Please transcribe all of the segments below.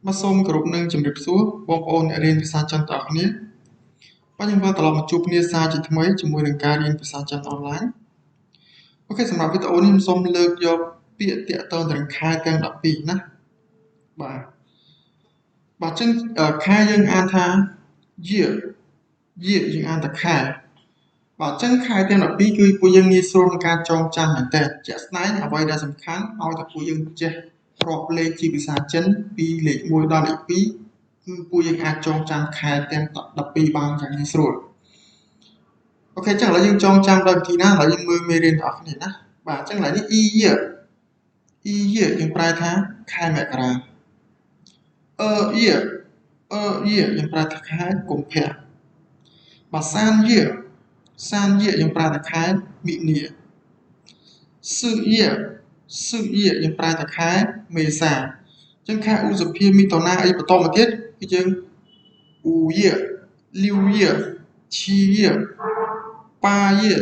មកសូមគោរពនឹងជំរាបសួរបងប្អូនអ្នករៀនភាសាចិនទាំងអស់គ្នាបាទយើងវិលត្រឡប់មកជួបគ្នាសារជាថ្មីជាមួយនឹងការរៀនភាសាចិនអនឡាញអូខេសម្រាប់វីដេអូនេះខ្ញុំសូមលើកយកពាក្យតាក់ទងទៅនឹងខែទាំង12ណាបាទចឹងខែយើងអានថា year យើងអានថាខែបាទចឹងខែទាំង12គឺពួកយើងងាយស្រួលក្នុងការចងចាំមែនតើជាក់ស្ដែងអ្វីដែលសំខាន់ឲ្យតែពួកយើងចេះរាប់លេខជាភាសាចិនពីលេខ1ដល់លេខ2គឺពួកយើងអាចចងចាំខែទាំង12បានយ៉ាងងាយស្រួលអូខេចឹងឥឡូវយើងចងចាំដោយវិធីណាឥឡូវយើងមើលមេរៀនទាំងអស់គ្នាណាបាទចឹងឥឡូវនេះ year យើងប្រែថាខែមករាyear យើងប្រែថាខែកុម្ភៈបាទសានយាយើងប្រើតែខែមិនិនាសឺយាយើងប្រើតែខែមេសាអញ្ចឹងខែឧសភាមិថុនាអីបន្តមកទៀតគឺយើង5យា6យា7យា8យា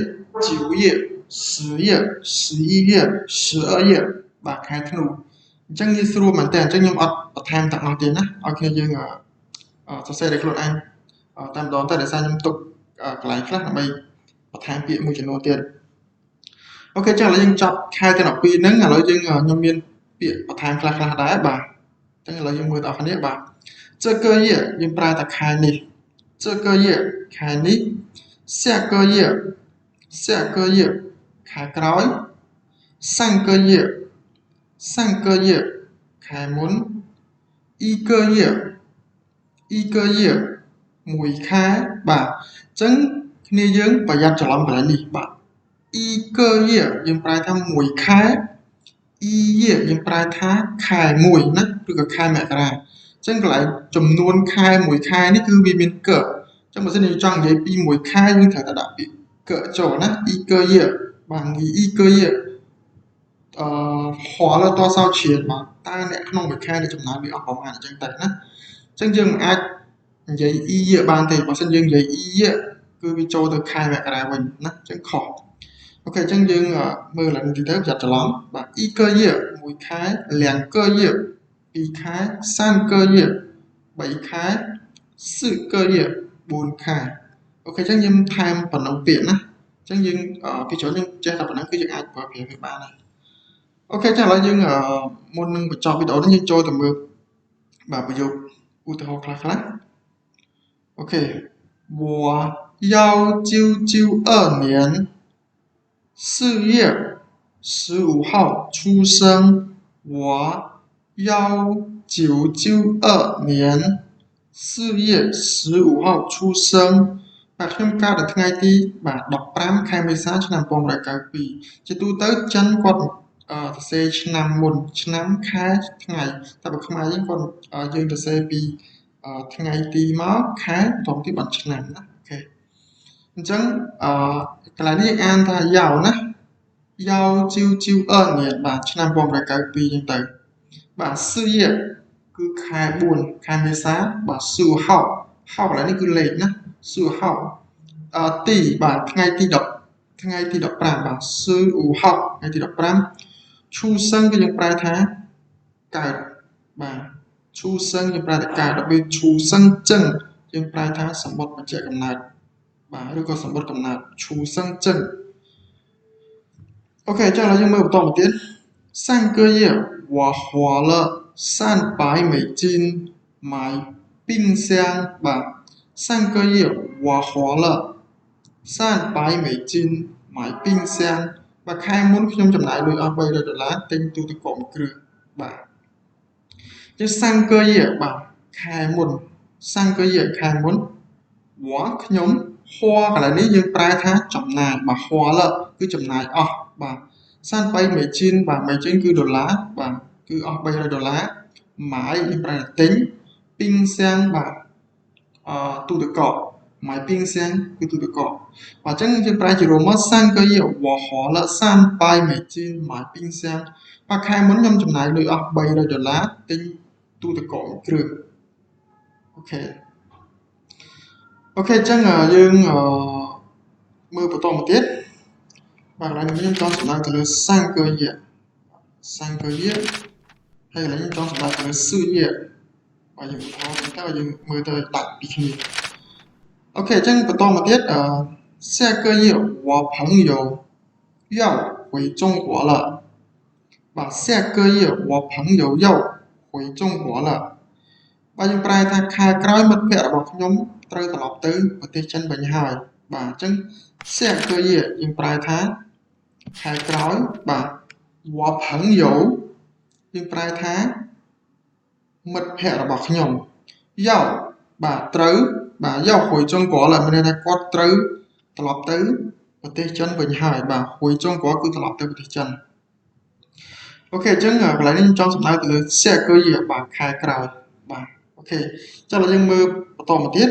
9យា10យា11យា12យាបាទខែធ្នូអញ្ចឹងងាយស្រួលមែនតើអញ្ចឹងខ្ញុំអត់បន្ថែមទាំងអស់ទេណាឲ្យគ្នាយើងសរសេរឲ្យខ្លួនឯងតែម្ដងទៅដោយសារខ្ញុំទុកកន្លែងខ្លះដើម្បីបន្ថែមពាក្យមួយចំនួនទៀតអូខេចឹងឥឡូវយើងចប់ខែទាំង12ហ្នឹងឥឡូវខ្ញុំមានពាក្យបន្ថែមខ្លះដែរបាទអញ្ចឹងឥឡូវយើងមើលដល់គ្នាបាទ这个月យើងប្រើតែខែនេះ这个月ខែនេះ下个月ខែក្រោយ上个月ខែមុន一个月មួយខែបាទអញ្ចឹងគ្នាយើងប្រយ័ត្នច្រឡំកន្លែងនេះបាទ1个月យើងប្រែថាមួយខែ1月យើងប្រែថាខែមួយណាឬក៏ខែមករាអញ្ចឹងកន្លែងចំនួនខែមួយខែនេះគឺវាមានកអញ្ចឹងបើសិនយើងចង់និយាយពីមួយខែយើងត្រូវតែដាក់ពាក្យកចូលណា1个月បាទនិយាយ1个月花了多少钱បាទតើអ្នកក្នុងមួយខែនឹងចំណាយវាអស់ប្រមាណអញ្ចឹងទៅណាអញ្ចឹងយើងអាចនិយាយ1月បានទេបើសិនយើងនិយាយ1月គឺវាចូលទៅខែមករាវិញណាអញ្ចឹងខុសអូខេអញ្ចឹងយើងមើលឡើងទីទៅចាត់ច្រឡំបាទ1个月មួយខែ2个月2ខែ3个月3ខែ4个月4ខែអូខេអញ្ចឹងយើងថែមប៉ុណ្ណឹងពាក្យណាអញ្ចឹងយើងពីច្រើនយើងចេះតែប៉ុណ្ណឹងគឺយើងអាចប្រើប្រាស់វាបានហើយអូខេអញ្ចឹងឥឡូវយើងមុននឹងបញ្ចប់វីដេអូនេះយើងចូលទៅមើលបាទប្រយោគឧទាហរណ៍ខ្លះអូខេ我要992年4月15号出生我要992年4月15号出生បាទខ្ញុំកើតនៅថ្ងៃទី15ខែមេសាឆ្នាំ1992ជាទូទៅចិនគាត់សរសេរឆ្នាំមុនឆ្នាំខែថ្ងៃតែបើខ្មែរយើងគាត់យើងសរសេរពីថ្ងៃទីមកខែបន្តទៀតបានឆ្នាំណាអូខេអញ្ចឹងកន្លែងនេះអានថាយ៉ាវណាយ៉ាវ992年បាទឆ្នាំ1992ចឹងទៅបាទ4月គឺខែ4ខែមេសាបាទ15ហៅកន្លែងនេះគឺលេខណា15ហៅទីបាទថ្ងៃទី15បាទ15ហៅថ្ងៃទី15ឈូសឹងគឺយើងប្រែថាកើតបាទឈូសឹងយើងប្រែថាកើតដល់ពេលឈូសឹងចឹងយើងប្រែថាសម្បត្តិបញ្ជាក់កំណើតបាទឬក៏សម្បត្តិកំណើតឈូសឹងចឹងអូខេអញ្ចឹងឥឡូវយើងមើលបន្តមកទៀត3个月我花了300美金买冰箱បាទ3个月我花了300美金买冰箱បាទខែមុនខ្ញុំចំណាយលុយអស់$300ទិញទូទឹកកកមួយគ្រឿងបាទអញ្ចឹង3个月បាទខែមុន3个月ខែមុន我ខ្ញុំហួរកន្លែងនេះយើងប្រែថាចំណាយបាទហួរលគឺចំណាយអស់បាទ300美金បាទ美金គឺដុល្លារបាទគឺអស់$300ម៉ាយយើងប្រែថាទិញពីងសៀងបាទទូទឹកកក买冰箱គឺទូទឹកកកបាទអញ្ចឹងយើងប្រែជារួមមក3个月我花了300美金买冰箱បាទខែមុនខ្ញុំចំណាយលុយអស់$300ទិញទូទឹកកកមួយគ្រឿងអូខេអញ្ចឹងយើងមើលបន្តមកទៀតបាទកន្លែងនេះខ្ញុំចង់សម្ដៅទៅលើ3个月ហើយកន្លែងនេះចង់សម្ដៅទៅលើ4月 và dùng thao và dùng mưa tới đặt đi khi ok chẳng bắt đầu một tiết下个月我朋友要回中国了và 下个月我朋友要回中国了បាទយើងប្រែថាខែក្រោយមិត្តភ័ក្តិរបស់ខ្ញុំត្រូវត្រឡប់ទៅប្រទេសចិនវិញហើយបាទអញ្ចឹង下个月យើងប្រែថាខែក្រោយបាទ我朋友យើងប្រែថាមិត្តភ័ក្តិរបស់ខ្ញុំ要បាទត្រូវបាទ要回中国了មានន័យថាគាត់ត្រូវត្រឡប់ទៅប្រទេសចិនវិញហើយបាទ回中国គឺត្រឡប់ទៅប្រទេសចិនអូខេអញ្ចឹងកន្លែងនេះខ្ញុំចង់សំដៅទៅលើ下个月បាទខែក្រោយបាទអូខេចាំឥឡូវយើងមើលបន្តមកទៀត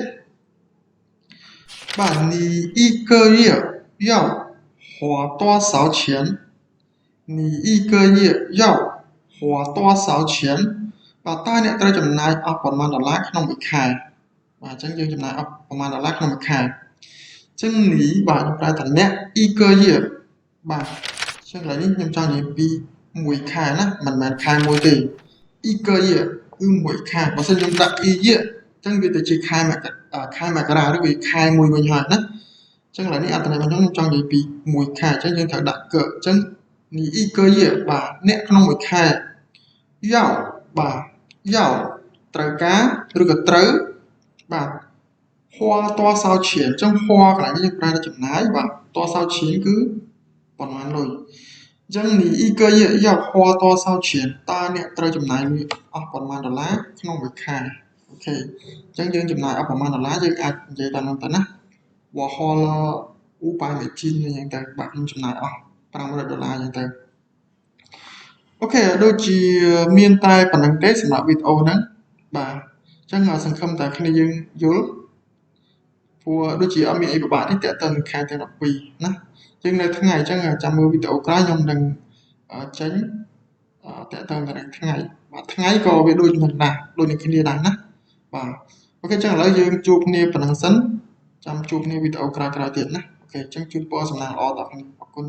បាទ你一个月要花多少钱你一个月要花多少钱បាទតើអ្នកត្រូវចំណាយអស់ប៉ុន្មានដុល្លារក្នុងមួយខែបាទអញ្ចឹងយើងចំណាយអស់ប៉ុន្មានដុល្លារក្នុងមួយខែអញ្ចឹងនេះបាទខ្ញុំប្រែថាអ្នក一个月បាទអញ្ចឹងឥឡូវនេះខ្ញុំចង់និយាយពីមួយខែណាមិនមែនខែមួយទេ一个月គឺមួយខែបើសិនខ្ញុំដាក់一月អញ្ចឹងវាទៅជាខែមករាឬវាខែមួយវិញហើយណាអញ្ចឹងឥឡូវនេះអត្ថន័យរបស់ខ្ញុំចង់និយាយពីមួយខែអញ្ចឹងយើងត្រូវដាក់កអញ្ចឹងនេះ一个月បាទអ្នកក្នុងមួយខែ要បាទ要ត្រូវការឬក៏ត្រូវបាទ花多少钱អញ្ចឹង花កន្លែងនេះយើងប្រើថាចំណាយបាទ多少钱គឺប៉ុន្មានលុយអញ្ចឹង你一个月要花多少钱តើអ្នកត្រូវចំណាយលុយអស់ប៉ុន្មានដុល្លារក្នុងមួយខែអូខេអញ្ចឹងយើងចំណាយអស់ប៉ុន្មានដុល្លារយើងអាចនិយាយតាមនោះទៅណា我花了500美金អញ្ចឹងទៅបាទខ្ញុំចំណាយអស់$500អញ្ចឹងទៅអូខេដូចជាមានតែប៉ុណ្្នឹងទេសម្រាប់វីដេអូហ្នឹងបាទអញ្ចឹងសង្ឃឹមតែគ្នាយើងយល់ព្រោះដូចជាអត់មានអីពិបាកទេតើតើនឹងខែទី12ណាយើងនៅថ្ងៃអញ្ចឹងចាំមើលវីដេអូក្រោយខ្ញុំនឹងចេញតើតើនឹងថ្ងៃបាទថ្ងៃក៏វាដូចនឹងដែរដូចនឹងគ្នាដែរណាបាទអូខេអញ្ចឹងឥឡូវយើងជួបគ្នាប៉ុណ្្នឹងសិនចាំជួបគ្នាវីដេអូក្រោយៗទៀតណាអូខេអញ្ចឹងជូនពរសំណាងល្អដល់អ្នកអរគុណ